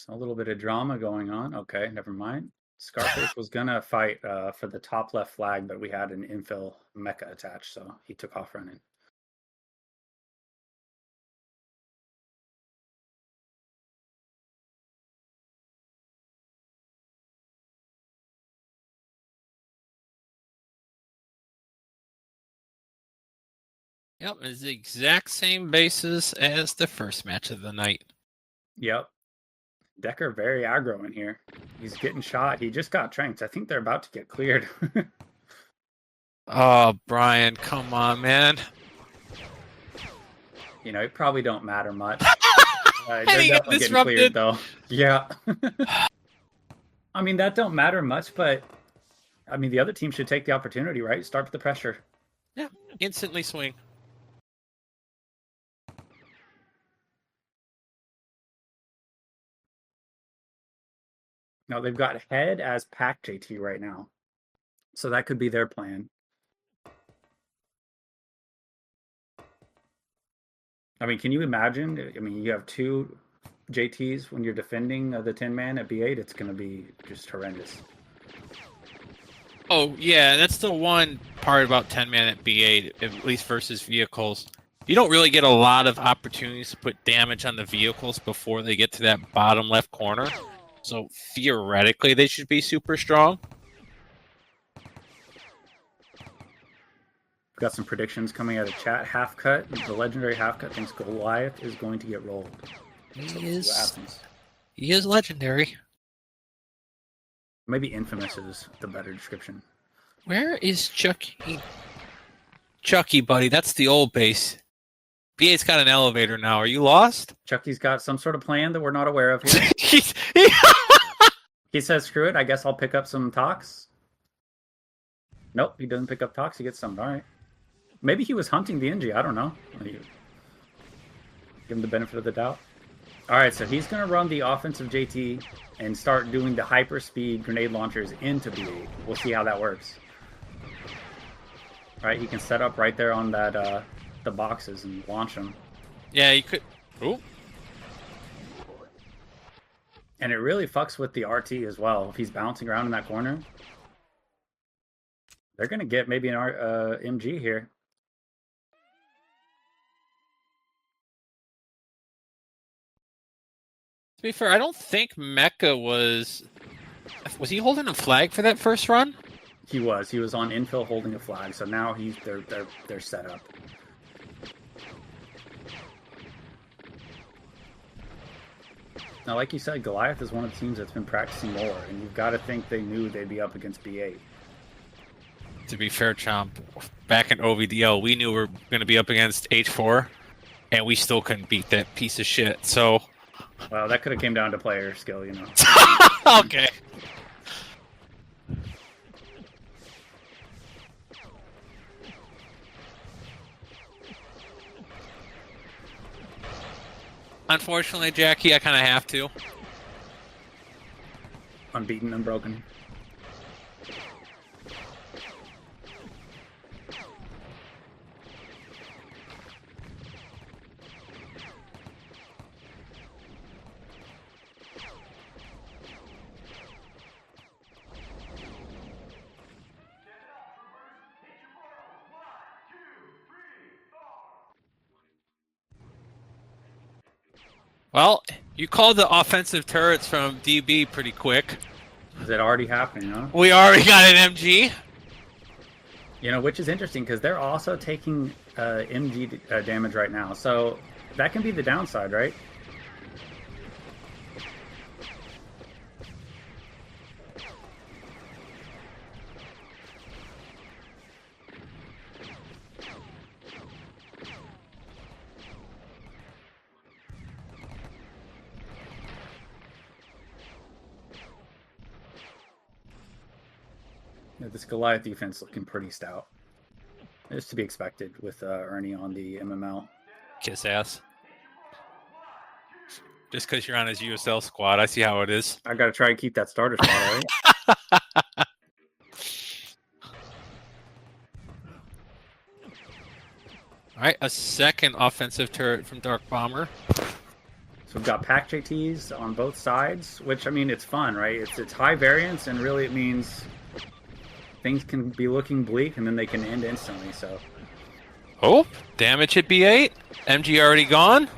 A little bit of drama going on. Okay, never mind. Scarface was gonna fight for the top left flag, but we had an infill mecha attached, so he took off running. Yep, it's the exact same basis as the first match of the night. Yep. Decker very aggro in here. He's getting shot. He just got tranked. I think they're about to get cleared. Oh, Brian, come on, man. You know, it probably don't matter much. They're he got definitely getting disrupted. cleared, though. Yeah. I mean, that don't matter much, but I mean, the other team should take the opportunity, right? Start with the pressure. Yeah, instantly swing. No, they've got head as pack JT right now. So that could be their plan. I mean, can you imagine? I mean, you have two JTs when you're defending the 10-man at B8. It's going to be just horrendous. Oh, yeah, that's the one part about 10-man at B8, at least versus vehicles. You don't really get a lot of opportunities to put damage on the vehicles before they get to that bottom left corner. So theoretically, they should be super strong. Got some predictions coming out of chat. Half cut, the legendary half cut thinks Goliath is going to get rolled. He is legendary. Maybe infamous is the better description. Where is Chucky? Chucky, buddy, that's the old base. B8's got an elevator now. Are you lost? Chucky's got some sort of plan that we're not aware of here. He says, screw it, I guess I'll pick up some tox. Nope, he doesn't pick up tox, he gets some. All right. Maybe he was hunting the NG, I don't know. Give him the benefit of the doubt. All right, so he's going to run the offensive JT and start doing the hyper-speed grenade launchers into B8. We'll see how that works. All right, he can set up right there on that the boxes and launch them. Yeah, you could. Ooh. And it really fucks with the RT as well. If he's bouncing around in that corner, they're going to get maybe an MG here. To be fair, I don't think Mecha was he holding a flag for that first run? He was. He was on infill holding a flag. So now they're set up. Now, like you said, Goliath is one of the teams that's been practicing more, and you've got to think they knew they'd be up against B8. To be fair, Chomp, back in OVDL, we knew we were going to be up against H4, and we still couldn't beat that piece of shit. So, well, that could have came down to player skill, you know. Okay. Unfortunately, Jackie, I kind of have to. Unbeaten, unbroken. Well, you called the offensive turrets from DB pretty quick. Is it already happening, huh? We already got an MG. You know, which is interesting because they're also taking MG damage right now. So that can be the downside, right? This Goliath defense looking pretty stout. It's to be expected with Ernie on the MML. Kiss ass. Just because you're on his USL squad, I see how it is. I got to try to keep that starter spot, right? All right, a second offensive turret from Dark Bomber. So we've got pack JTs on both sides, which, I mean, it's fun, right? It's high variance, and really it means things can be looking bleak, and then they can end instantly, so... Oh, damage at B8. MG already gone.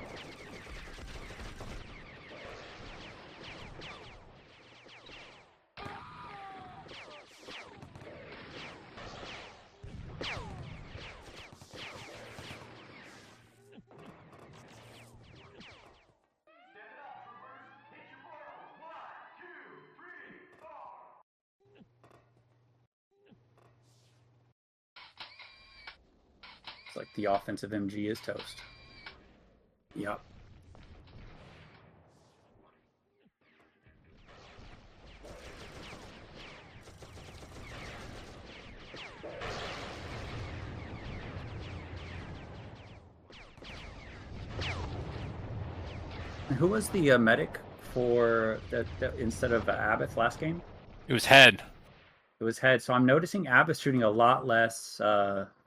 It's like the offensive MG is toast. Yep. Who was the medic for the instead of Abbott last game? It was head. It was head. So I'm noticing Abbott shooting a lot less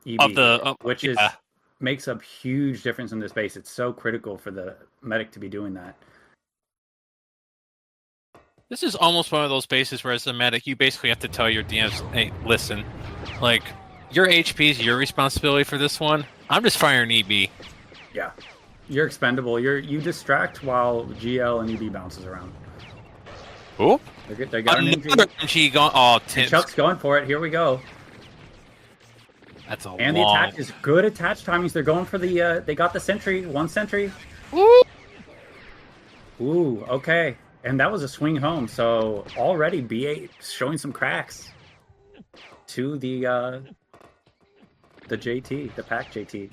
EB, which is makes a huge difference in this base. It's so critical for the medic to be doing that. This is almost one of those bases where, as a medic, you basically have to tell your DMs, hey, listen, like, your HP is your responsibility for this one. I'm just firing EB. Yeah. You're expendable. You distract while GL and EB bounces around. Oop. They got an MG going. Oh, Chuck's going for it. Here we go. That's a and long... the attack is good attach timings. They're going for the, they got the sentry. One sentry. Woo! Ooh, okay. And that was a swing home. So already B8 showing some cracks to the JT, the pack JT.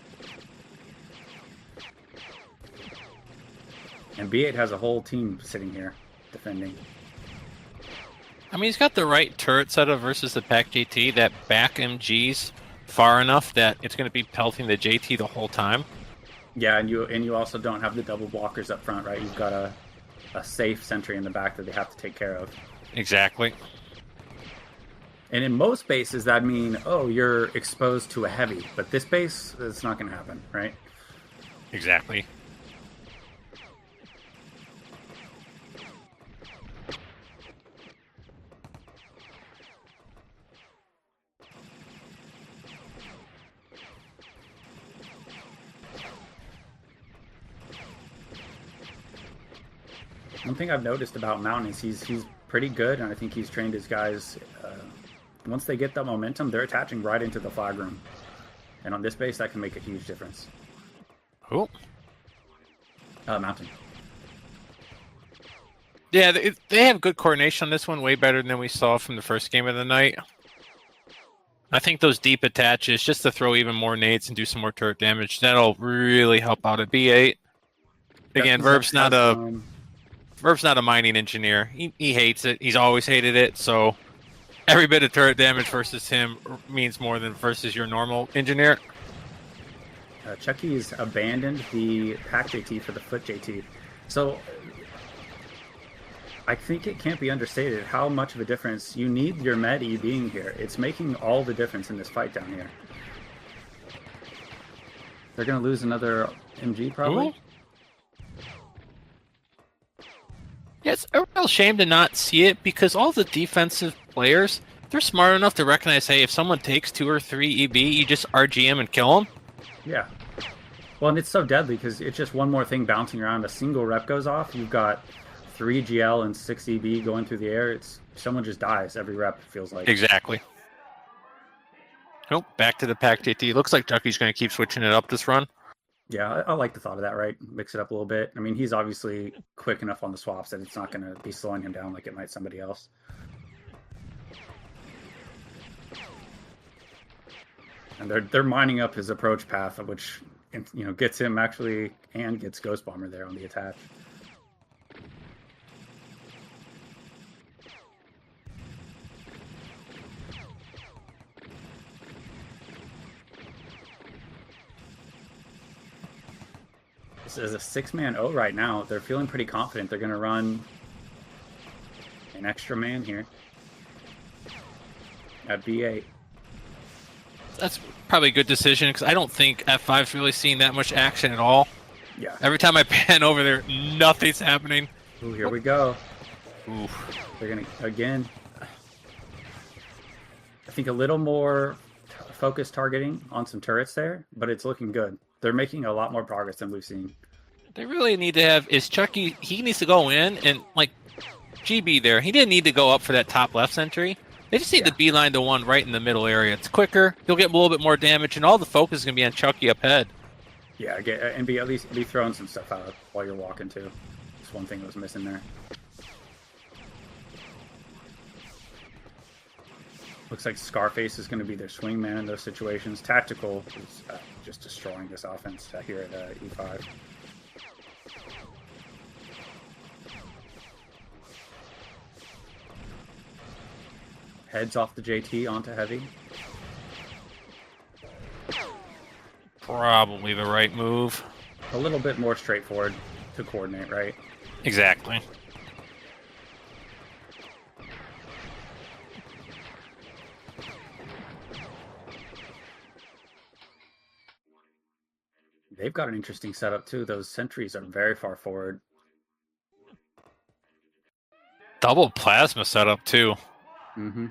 And B8 has a whole team sitting here defending. I mean, he's got the right turret setup versus the pack JT. That back MG's far enough that it's going to be pelting the JT the whole time. Yeah, and you also don't have the double blockers up front, right? You've got a safe sentry in the back that they have to take care of. Exactly. And in most bases, that mean, oh, you're exposed to a heavy. But this base, it's not going to happen, right? Exactly. One thing I've noticed about Mountain is he's pretty good, and I think he's trained his guys. Once they get that momentum, they're attaching right into the flag room. And on this base, that can make a huge difference. Who? Mountain. Yeah, they have good coordination on this one, way better than we saw from the first game of the night. I think those deep attaches, just to throw even more nades and do some more turret damage, that'll really help out at B8. Again, Verb's not a mining engineer. He hates it. He's always hated it, so every bit of turret damage versus him means more than versus your normal engineer. Chucky's abandoned the pack JT for the foot JT. So I think it can't be understated how much of a difference you need your med E being here. It's making all the difference in this fight down here. They're going to lose another MG probably. Ooh. Yeah, it's a real shame to not see it because all the defensive players, they're smart enough to recognize, hey, if someone takes 2 or 3 EB, you just RGM and kill them. Yeah. Well, and it's so deadly because it's just one more thing bouncing around. A single rep goes off. You've got 3 GL and 6 EB going through the air. It's someone just dies every rep, it feels like. Exactly. Oh, back to the pack JT. Looks like Chucky's going to keep switching it up this run. Yeah, I like the thought of that, right? Mix it up a little bit. I mean, he's obviously quick enough on the swaps that it's not going to be slowing him down like it might somebody else. And they're mining up his approach path, which, you know, gets him actually, and gets Ghost Bomber there on the attach. This is a 6-man O right now. They're feeling pretty confident. They're going to run an extra man here at B8. That's probably a good decision because I don't think F5's really seeing that much action at all. Yeah. Every time I pan over there, nothing's happening. Ooh, here we go. Ooh. They're gonna again. I think a little more focused targeting on some turrets there, but it's looking good. They're making a lot more progress than we've seen. They really need to have is Chucky. He needs to go in and like GB there. He didn't need to go up for that top left sentry. They just need to beeline the one right in the middle area. It's quicker. He'll get a little bit more damage, and all the focus is gonna be on Chucky up ahead. Yeah, and be at least be throwing some stuff out while you're walking too. That's one thing that was missing there. Looks like Scarface is going to be their swingman in those situations. Tactical is just destroying this offense here at E5. Heads off the JT onto heavy. Probably the right move. A little bit more straightforward to coordinate, right? Exactly. They've got an interesting setup too. Those sentries are very far forward. Double plasma setup too. Mm-hmm.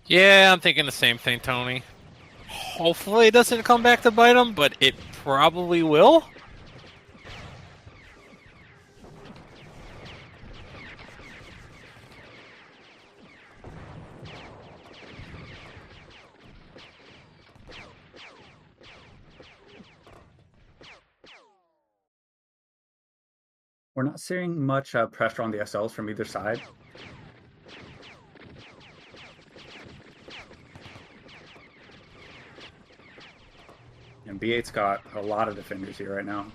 Yeah, I'm thinking the same thing, Tony. Hopefully it doesn't come back to bite him, but it probably will. We're not seeing much pressure on the SLs from either side. And B8's got a lot of defenders here right now.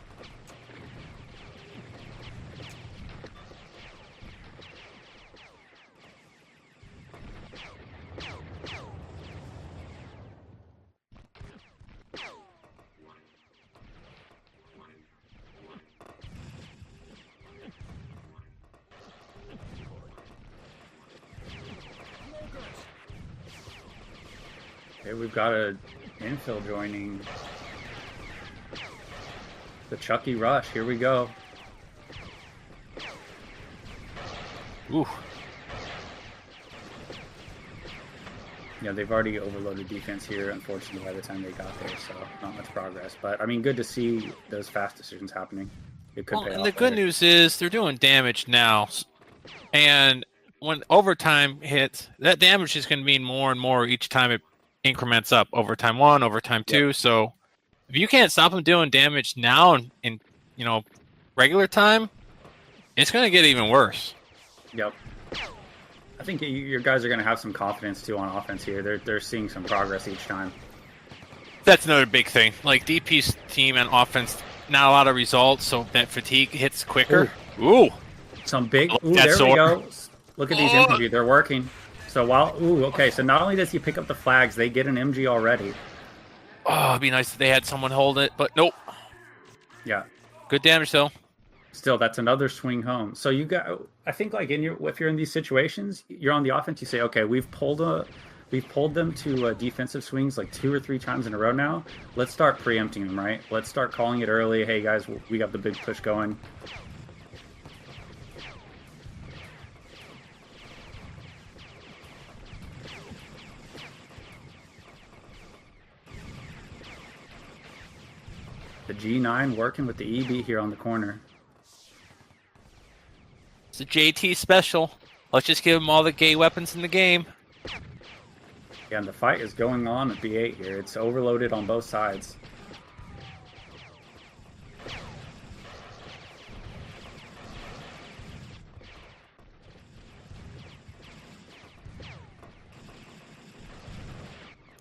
Okay, we've got a infill joining the Chucky rush. Here we go. Ooh. Yeah, they've already overloaded defense here, unfortunately, by the time they got there, so not much progress. But, I mean, good to see those fast decisions happening. It could pay off And the good later. news is they're doing damage now. And when overtime hits, that damage is going to mean more and more each time it increments up. Overtime 1, overtime 2. Yep. So if you can't stop them doing damage now in you know, regular time, it's going to get even worse. Yep. I think your guys are going to have some confidence, too, on offense here. They're seeing some progress each time. That's another big thing. Like, DP's team and offense, not a lot of results, so that fatigue hits quicker. Ooh. Some big... Ooh, there we go. Look at these infantry. They're working. So while... Ooh, okay. So not only does he pick up the flags, they get an MG already. Oh, it'd be nice if they had someone hold it, but nope. Yeah. Good damage, though. Still, that's another swing home. So you got... I think, like, if you're in these situations, you're on the offense, you say, okay, we've pulled them to defensive swings like 2 or 3 times in a row now. Let's start preempting them, right? Let's start calling it early. Hey, guys, we got the big push going. The G9 working with the EB here on the corner. It's a JT special. Let's just give him all the gay weapons in the game. Yeah, and the fight is going on at B8 here. It's overloaded on both sides.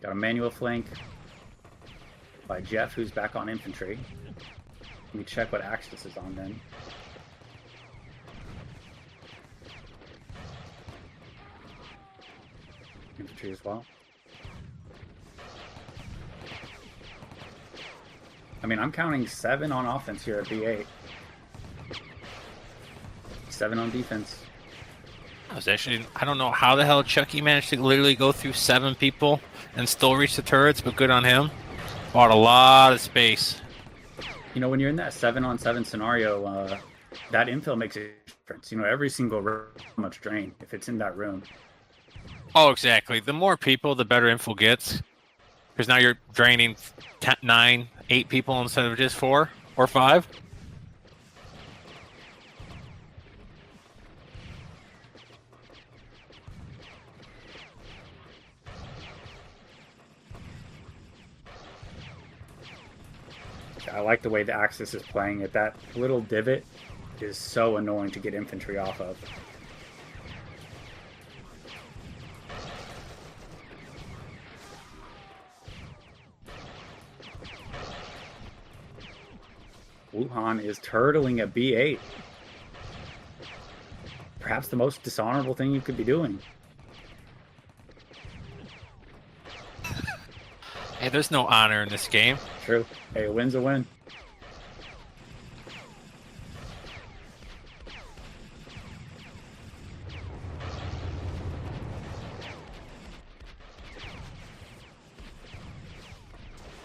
Got a manual flank by Jeff, who's back on infantry. Let me check what Axis is on then. Infantry as well. I mean, I'm counting 7 on offense here at B8. 7 on defense. I don't know how the hell Chucky managed to literally go through 7 people and still reach the turrets, but good on him. Bought a lot of space. You know, when you're in that 7-on-7 scenario, that infill makes a difference. You know, every single room much drain if it's in that room. Oh, exactly. The more people, the better info gets. Because now you're draining 10, 9, 8 people instead of just 4 or 5. I like the way the Axis is playing it. That little divot is so annoying to get infantry off of. Wuhan is turtling at B8. Perhaps the most dishonorable thing you could be doing. Hey, there's no honor in this game. True. Hey, a win's a win.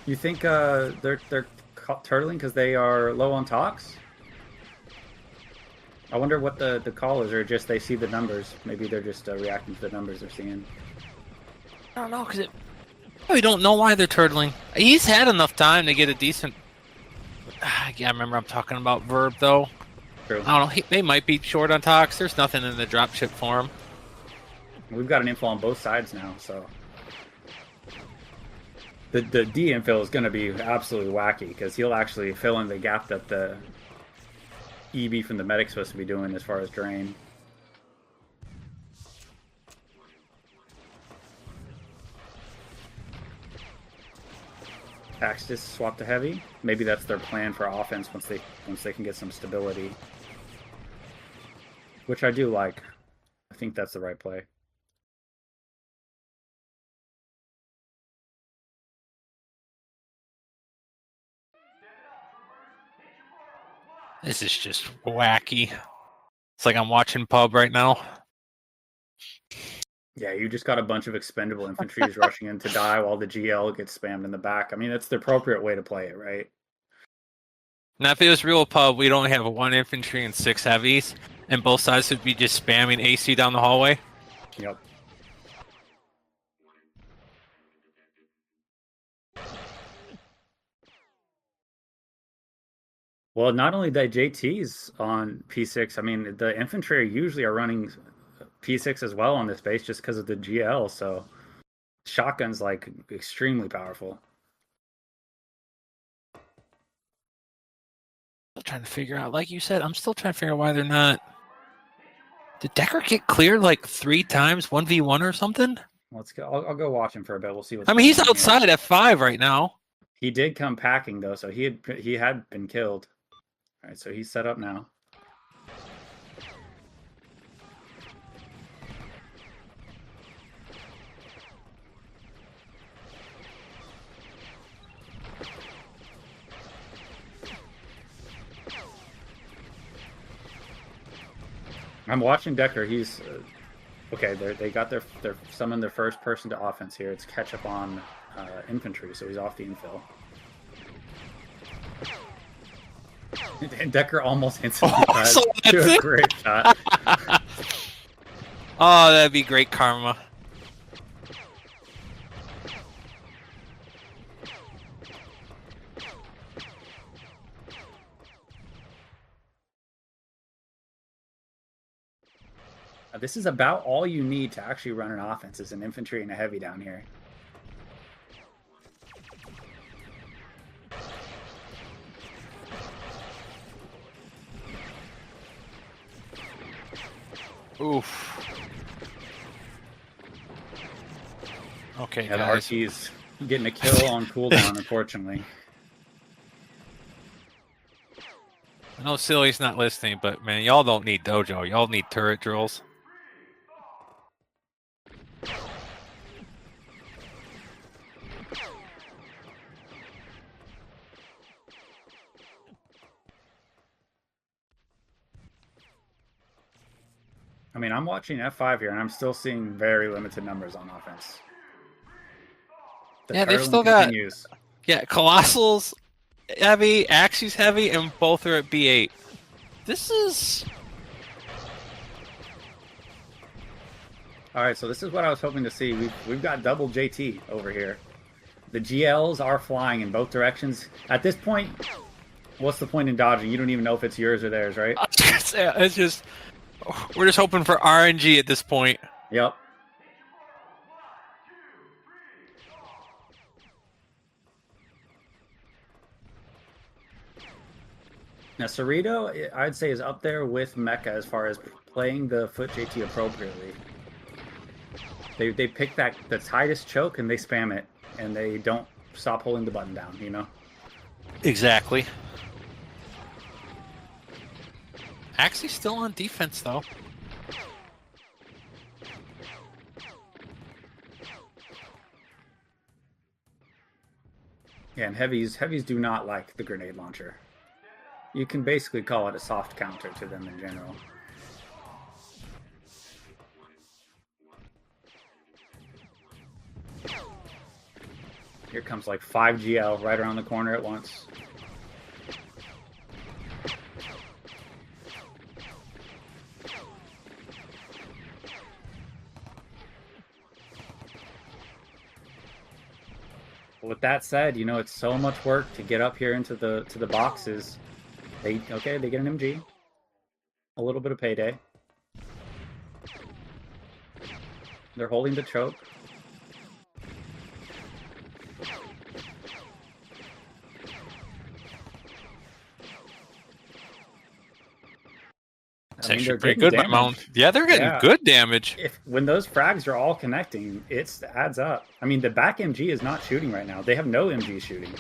You think they're turtling because they are low on tox? I wonder what the call is, or just they see the numbers. Maybe they're just reacting to the numbers they're seeing. I don't know, because we don't know why they're turtling. He's had enough time to get a decent... Yeah, I remember I'm talking about Verb, though. True. I don't know. They might be short on tox. There's nothing in the dropship for him. We've got an info on both sides now, so... The D infill is going to be absolutely wacky, because he'll actually fill in the gap that the EB from the medic's supposed to be doing as far as drain. Axis swap to heavy. Maybe that's their plan for offense once they can get some stability. Which I do like. I think that's the right play. This is just wacky. It's like I'm watching pub right now. Yeah, you just got a bunch of expendable infantry rushing in to die while the GL gets spammed in the back. I mean, that's the appropriate way to play it, right? Now, if it was real pub, we'd only have 1 infantry and 6 heavies, and both sides would be just spamming AC down the hallway. Yep. Well, not only the JTs on P6, I mean, the infantry usually are running P6 as well on this base just because of the GL, so shotgun's like extremely powerful. Still trying to figure out, like you said, I'm still trying to figure out why they're not. Did Decker get cleared like 3 times, 1v1 or something? Let's go. I'll go watch him for a bit. We'll see what's I mean, he's going on outside here. F5 right now. He did come packing though, so he had been killed. All right, so he's set up now. I'm watching Decker. He's okay. They got their summoned their first person to offense here. It's catch up on infantry, so he's off the infill. And Decker almost instantly to a great shot. Oh, that'd be great karma. This is about all you need to actually run an offense is an infantry and a heavy down here. Oof. Okay, Yeah, the guys. RT's getting a kill on cooldown, unfortunately. I know Silly's not listening, but man, y'all don't need dojo. Y'all need turret drills. I mean, I'm watching F5 here, and I'm still seeing very limited numbers on offense. The Yeah, they've turtling still got continues. Colossal's heavy, Axie's heavy, and both are at B8. This is All right, so this is what I was hoping to see. We've got double JT over here. The GLs are flying in both directions. At this point, what's the point in dodging? You don't even know if it's yours or theirs, right? it's just we're just hoping for RNG at this point. Yep. Now, Cerrito, I'd say, is up there with Mecha as far as playing the foot JT appropriately. They pick the tightest choke and they spam it, and they don't stop holding the button down, you know? Exactly. Axie's still on defense, though. Yeah, and heavies do not like the grenade launcher. You can basically call it a soft counter to them in general. Here comes like 5 GL right around the corner at once. With that said, you know, it's so much work to get up here into the boxes. They get an MG. A little bit of payday. They're holding the choke. It's actually pretty good, my mount. Yeah, they're getting good damage. When those frags are all connecting, it adds up. I mean, the back MG is not shooting right now. They have no MG shooting.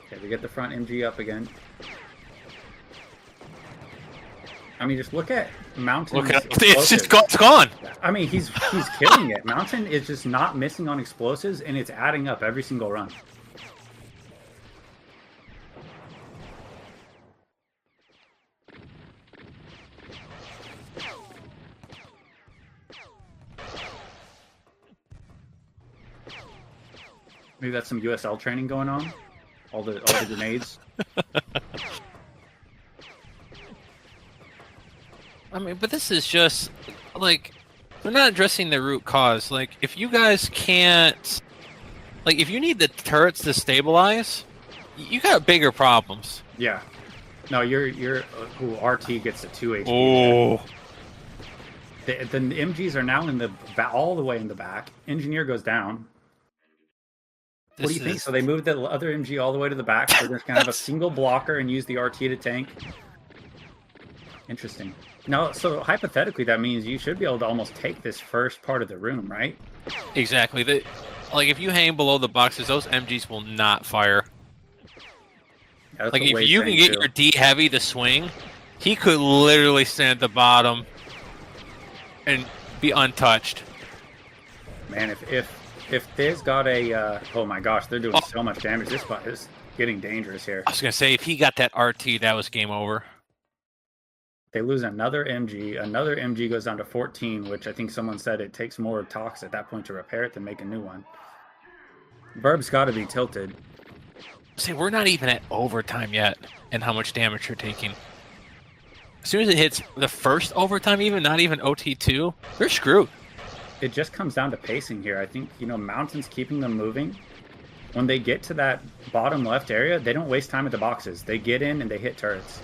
Okay, we get the front MG up again. I mean, just look at Mountain. Look at it's just it's gone. I mean, he's killing it. Mountain is just not missing on explosives, and it's adding up every single run. Maybe that's some USL training going on. All the grenades. I mean, but this is just like they're not addressing the root cause. Like, if you guys can't, like, if you need the turrets to stabilize, you got bigger problems. Yeah. No, you're RT gets a 2 HP. Oh. The MGs are now all the way in the back. Engineer goes down. What do you think? So they moved the other MG all the way to the back. So they're going to have a single blocker and use the RT to tank. Interesting. No, so hypothetically, that means you should be able to almost take this first part of the room, right? Exactly. Like, if you hang below the boxes, those MGs will not fire. Yeah, like, if you can get your D heavy to swing, he could literally stand at the bottom and be untouched. Man, if Thiz got a oh my gosh, they're doing so much damage. This spot is getting dangerous here. I was gonna say, if he got that RT, that was game over. They lose another MG. Another MG goes down to 14, which I think someone said it takes more tox at that point to repair it than make a new one. Burb's got to be tilted. See, we're not even at overtime yet, and how much damage you're taking. As soon as it hits the first overtime, even not even OT2, they're screwed. It just comes down to pacing here. I think, you know, Mountain's keeping them moving. When they get to that bottom left area, they don't waste time at the boxes. They get in and they hit turrets.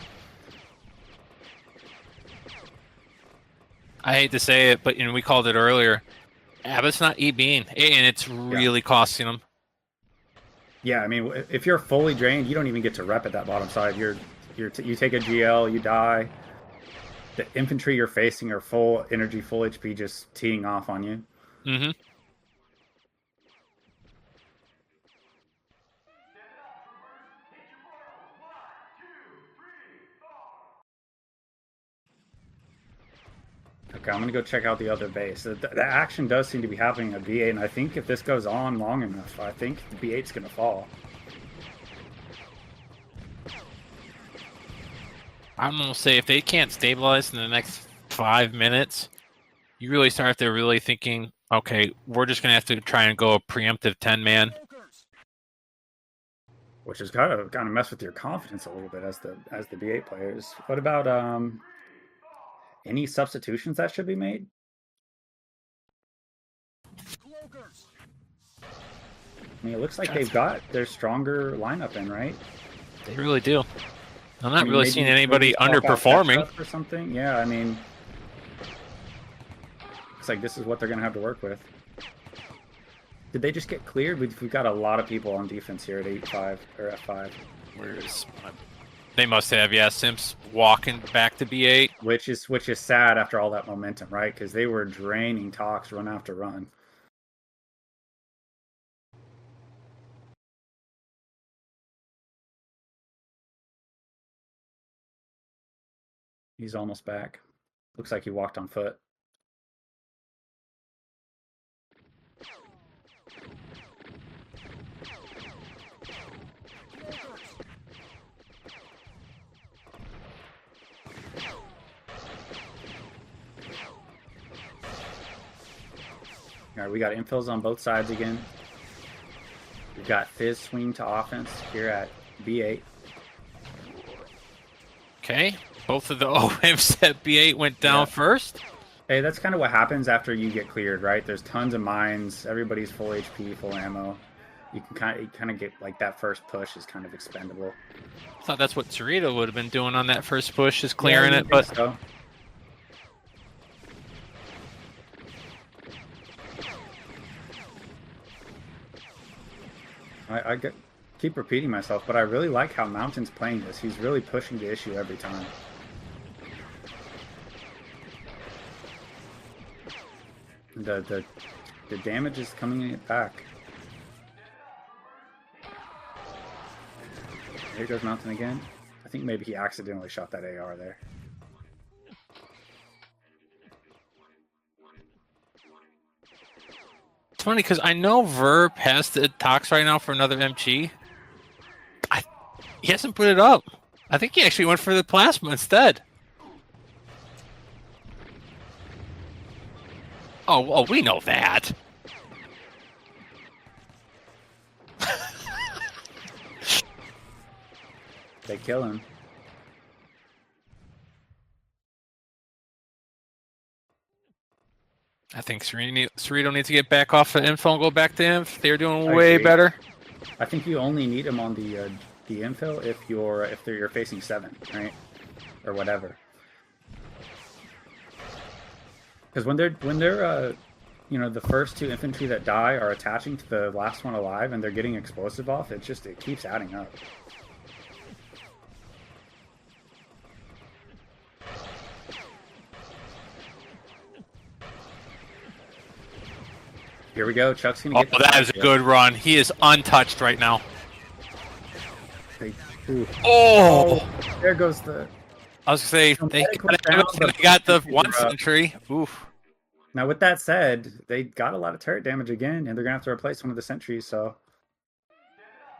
I hate to say it, but we called it earlier. Abbott's not EBing, and it's really costing them. Yeah, I mean, if you're fully drained, you don't even get to rep at that bottom side. You take a GL, you die. The infantry you're facing are full energy, full HP, just teeing off on you. Mm-hmm. Okay, I'm gonna go check out the other base. The action does seem to be happening at B8, and I think if this goes on long enough, I think the B8's gonna fall. I'm gonna say if they can't stabilize in the next 5 minutes, you really start to really thinking, okay, we're just gonna have to try and go a preemptive 10-man. Which is kind of mess with your confidence a little bit as the B8 players. What about any substitutions that should be made? I mean, it looks like they've got their stronger lineup in, right? They really do. I'm not really seeing anybody underperforming or something. Yeah, I mean, looks like this is what they're gonna have to work with. Did they just get cleared? We've got a lot of people on defense here at 8-5 or F5. They must have, yeah. Simps walking back to B8, which is sad after all that momentum, right? Because they were draining Tox run after run. He's almost back. Looks like he walked on foot. All right, we got infills on both sides again. We've got Fizz swing to offense here at B8. Okay, both of the OMs at B8 went down first. Hey, that's kind of what happens after you get cleared, right? There's tons of mines. Everybody's full HP, full ammo. You can kind of get like that first push is kind of expendable. I thought that's what Cerrito would have been doing on that first push, is clearing it, but. So. I keep repeating myself, but I really like how Mountain's playing this. He's really pushing the issue every time. The damage is coming back. Here goes Mountain again. I think maybe he accidentally shot that AR there. It's funny because I know Verb has the Tox right now for another MG. He hasn't put it up. I think he actually went for the plasma instead. Oh, well, we know that. They kill him. I think Cerrito needs to get back off the info and go back to Inf. They're doing way better. I think you only need him on the infill if you're facing 7, right, or whatever. Because when they're you know, the first 2 infantry that die are attaching to the last one alive and they're getting explosive off, it keeps adding up. Here we go. Chuck's gonna get. Oh, that is a good run. He is untouched right now. Oh! There goes the. I was gonna say they got the 1 sentry. Oof. Now, with that said, they got a lot of turret damage again, and they're gonna have to replace one of the sentries. So,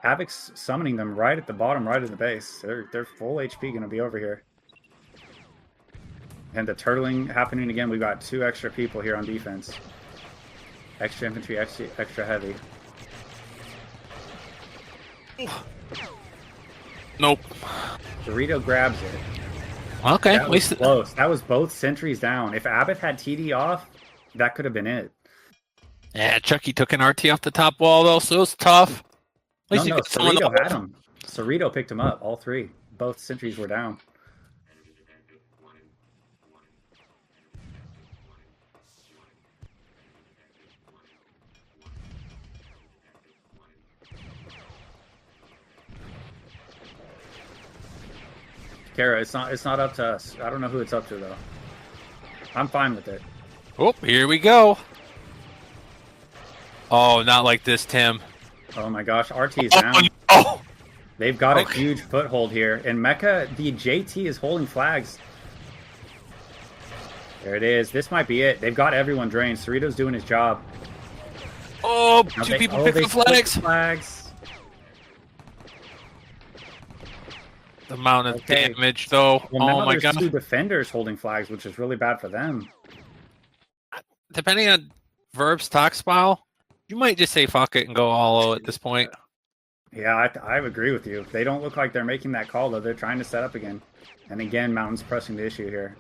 Havoc's summoning them right at the bottom, right of the base. They're full HP, gonna be over here. And the turtling happening again. We've got 2 extra people here on defense. Extra infantry, extra heavy. Nope. Dorito grabs it. Okay, at least close. That was both sentries down. If Abbott had TD off, that could have been it. Yeah, Chucky took an RT off the top wall though, so it was tough. At least Cerrito had him. Cerrito picked him up, all 3. Both sentries were down. Kara, it's not up to us. I don't know who it's up to though. I'm fine with it. Oh, here we go. Oh, not like this, Tim. Oh my gosh, RT is down. No. They've got a huge foothold here. And Mecha, the JT is holding flags. There it is. This might be it. They've got everyone drained. Cerrito's doing his job. Oh, Now two people pick the flags. The amount of damage, though. Well, oh my there's god. 2 defenders holding flags, which is really bad for them. Depending on Verb's talk style, you might just say fuck it and go all at this point. Yeah, I agree with you. They don't look like they're making that call, though. They're trying to set up again. And again, Mountain's pressing the issue here.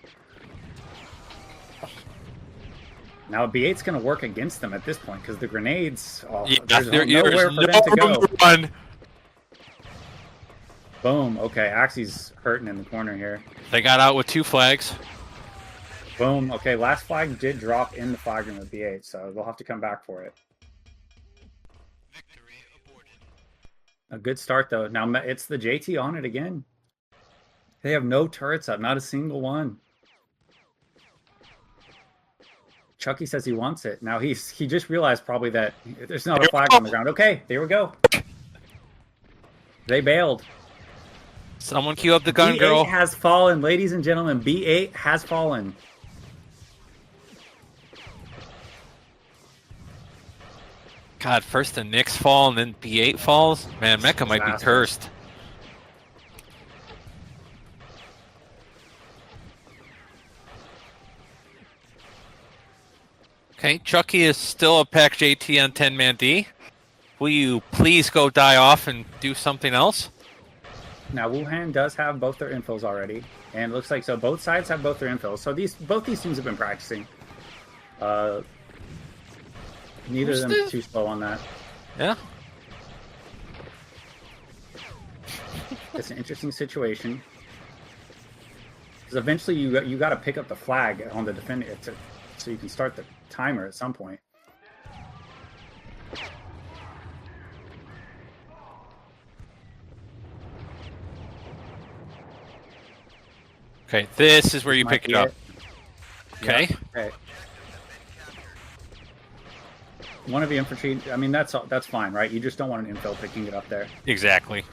Now, B8's going to work against them at this point, because the grenades... Oh, yeah, there's nowhere for them to go. Run. Boom. Okay, Axie's hurting in the corner here. They got out with 2 flags. Boom. Okay, last flag did drop in the flag room with B8, so they'll have to come back for it. A good start, though. Now, it's the JT on it again. They have no turrets up, not a single one. Chucky says he wants it. Now, he just realized probably that there's not a flag on the ground. Okay, there we go. They bailed. Someone queue up the gun girl. B8 has fallen, ladies and gentlemen. B8 has fallen. God, first the Knicks fall and then B8 falls? Man, Mecca might be cursed. Okay, Chucky is still a pack JT on 10-man D. Will you please go die off and do something else? Now, Wuhan does have both their infos already. And it looks like so both sides have both their infos. So both these teams have been practicing. Neither of them is too slow on that. Yeah. It's an interesting situation. Because eventually you got to pick up the flag on the defender so you can start the timer at some point. Okay, this is where you pick it up. Okay. Yep. Okay. One of the infantry, I mean, that's fine, right? You just don't want an infill picking it up there. Exactly.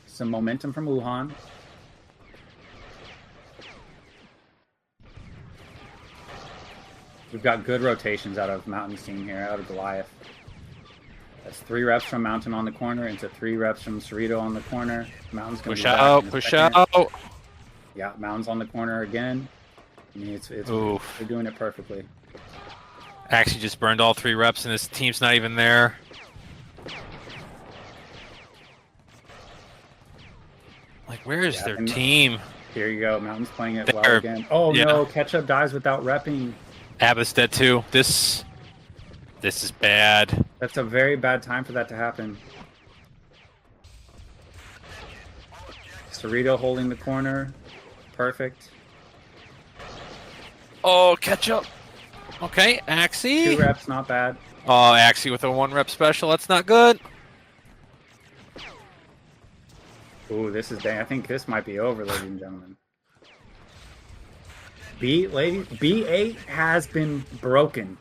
Some momentum from Wuhan. We've got good rotations out of Mountain's team here, out of Goliath. That's 3 reps from Mountain on the corner into 3 reps from Cerrito on the corner. Mountain's going to push out, push out. Yeah, Mountain's on the corner again. I mean, they're doing it perfectly. Actually just burned all 3 reps and his team's not even there. Like, where is their team? Here you go. Mountain's playing it well again. Oh, no. Ketchup dies without repping. Abba's dead, too. This is bad. That's a very bad time for that to happen. Cerrito holding the corner. Perfect. Oh, Ketchup. Okay, Axie. 2 reps, not bad. Oh, Axie with a 1 rep special. That's not good. Ooh, this is dang. I think this might be over, ladies and gentlemen. B8 has been broken.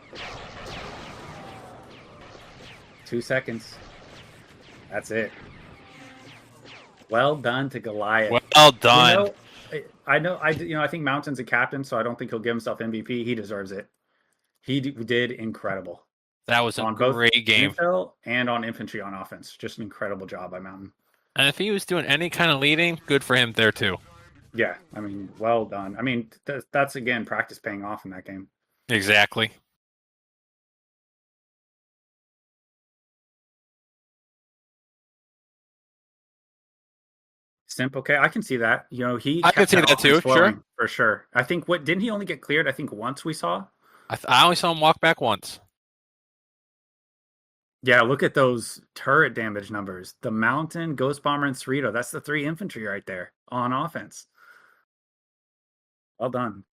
2 seconds. That's it. Well done to Goliath. Well done. I think Mountain's a captain, so I don't think he'll give himself MVP. He deserves it. He did incredible. That was a great game. Infill and on infantry on offense. Just an incredible job by Mountain. And if he was doing any kind of leading, good for him there too. Yeah, I mean, well done. I mean, that's again practice paying off in that game. Exactly. Simp, okay, I can see that. You know, I can see that too, sure. For sure. I think didn't he only get cleared? I think once we saw. I only saw him walk back once. Yeah, look at those turret damage numbers. The Mountain, Ghost Bomber, and Cerrito. That's the 3 infantry right there on offense. Well done.